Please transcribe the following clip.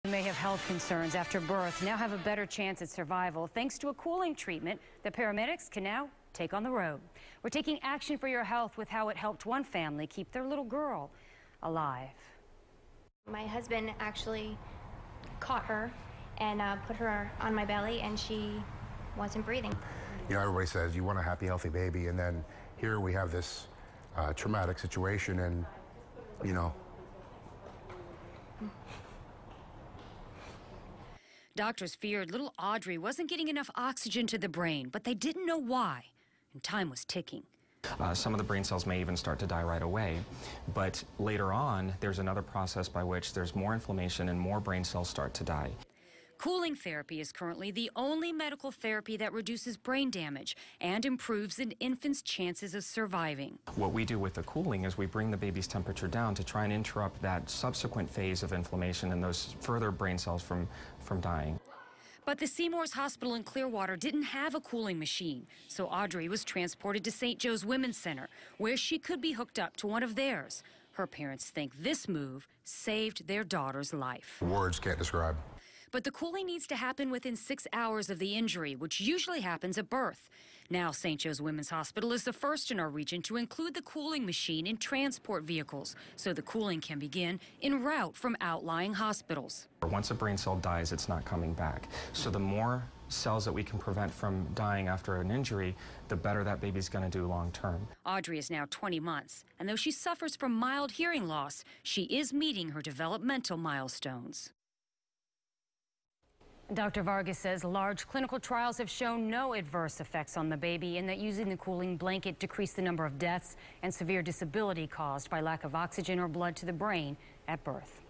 Who may have health concerns after birth now have a better chance at survival thanks to a cooling treatment that paramedics can now take on the road. We're taking action for your health with how it helped one family keep their little girl alive. My husband actually caught her and put her on my belly, and she wasn't breathing. You know, everybody says you want a happy, healthy baby, and then here we have this traumatic situation, and, you know. Doctors feared little Audrey wasn't getting enough oxygen to the brain, but they didn't know why, and time was ticking. Some of the brain cells may even start to die right away, but later on, there's another process by which there's more inflammation and more brain cells start to die. Cooling therapy is currently the only medical therapy that reduces brain damage and improves an infant's chances of surviving. What we do with the cooling is we bring the baby's temperature down to try and interrupt that subsequent phase of inflammation and those further brain cells from dying. But the Seymour's Hospital in Clearwater didn't have a cooling machine, so Audrey was transported to St. Joe's Women's Center, where she could be hooked up to one of theirs. Her parents think this move saved their daughter's life. Words can't describe. But the cooling needs to happen within 6 hours of the injury, which usually happens at birth. Now, St. Joe's Women's Hospital is the first in our region to include the cooling machine in transport vehicles, so the cooling can begin en route from outlying hospitals. Once a brain cell dies, it's not coming back. So the more cells that we can prevent from dying after an injury, the better that baby's going to do long term. Audrey is now 20 months, and though she suffers from mild hearing loss, she is meeting her developmental milestones. Dr. Vargas says large clinical trials have shown no adverse effects on the baby, and that using the cooling blanket decreased the number of deaths and severe disability caused by lack of oxygen or blood to the brain at birth.